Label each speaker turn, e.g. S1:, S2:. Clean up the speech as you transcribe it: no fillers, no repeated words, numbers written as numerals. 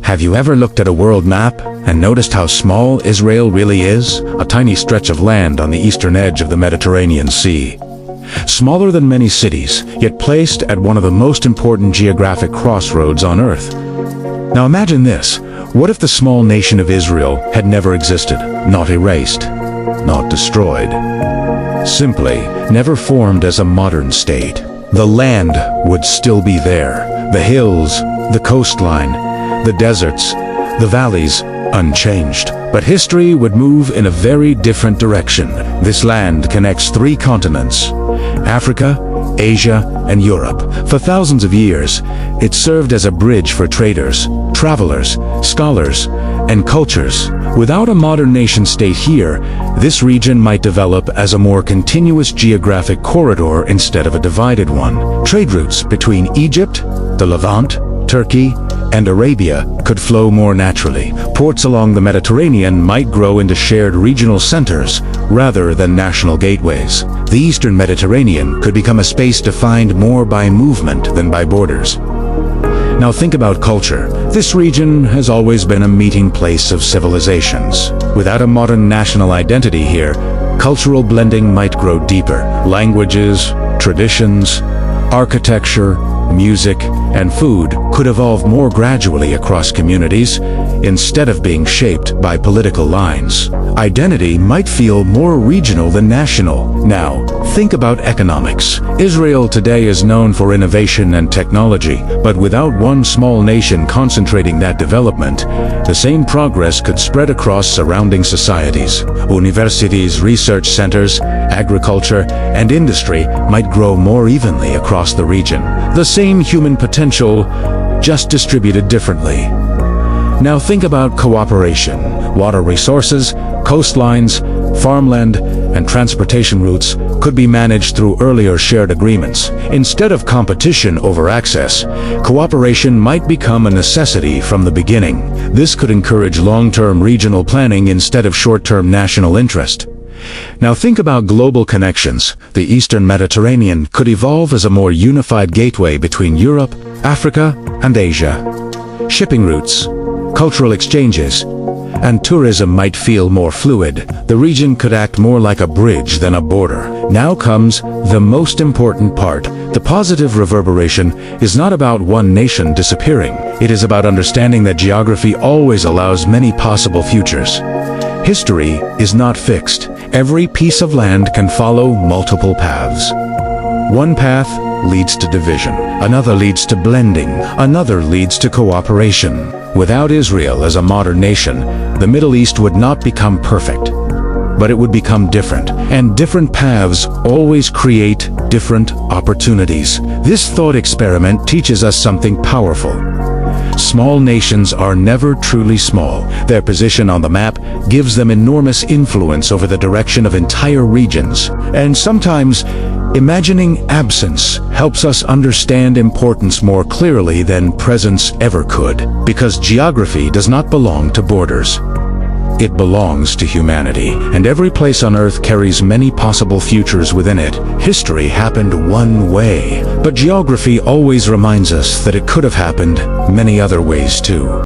S1: Have you ever looked at a world map and noticed how small Israel really is? A tiny stretch of land on the eastern edge of the Mediterranean Sea. Smaller than many cities, yet placed at one of the most important geographic crossroads on Earth. Now imagine this. What if the small nation of Israel had never existed? Not erased, not destroyed. Simply never formed as a modern state. The land would still be there. The hills, the coastline, the deserts, the valleys, unchanged. But history would move in a very different direction. This land connects 3 continents: Africa, Asia, and Europe. For thousands of years, it served as a bridge for traders, travelers, scholars, and cultures. Without a modern nation-state here, this region might develop as a more continuous geographic corridor instead of a divided one. Trade routes between Egypt, the Levant, Turkey, and Arabia could flow more naturally. Ports along the Mediterranean might grow into shared regional centers rather than national gateways. The Eastern Mediterranean could become a space defined more by movement than by borders. Now think about culture. This region has always been a meeting place of civilizations. Without a modern national identity here, cultural blending might grow deeper. Languages, traditions, architecture, music, and food could evolve more gradually across communities instead of being shaped by political lines. Identity might feel more regional than national. Now, think about economics. Israel today is known for innovation and technology, but without one small nation concentrating that development, the same progress could spread across surrounding societies. Universities, research centers, agriculture, and industry might grow more evenly across the region. The same human potential, just distributed differently. Now think about cooperation. Water resources, coastlines, farmland, and transportation routes could be managed through earlier shared agreements. Instead of competition over access, cooperation might become a necessity from the beginning. This could encourage long-term regional planning instead of short-term national interest. Now think about global connections. The Eastern Mediterranean could evolve as a more unified gateway between Europe, Africa, and Asia. Shipping routes, cultural exchanges, and tourism might feel more fluid. The region could act more like a bridge than a border. Now comes the most important part. The positive reverberation is not about one nation disappearing. It is about understanding that geography always allows many possible futures. History is not fixed. Every piece of land can follow multiple paths. One path leads to division, another leads to blending, another leads to cooperation. Without Israel as a modern nation, the Middle East would not become perfect, but it would become different, and different paths always create different opportunities. This thought experiment teaches us something powerful. Small nations are never truly small. Their position on the map gives them enormous influence over the direction of entire regions. And sometimes, imagining absence helps us understand importance more clearly than presence ever could. Because geography does not belong to borders. It belongs to humanity, and every place on Earth carries many possible futures within it. History happened one way, but geography always reminds us that it could have happened many other ways too.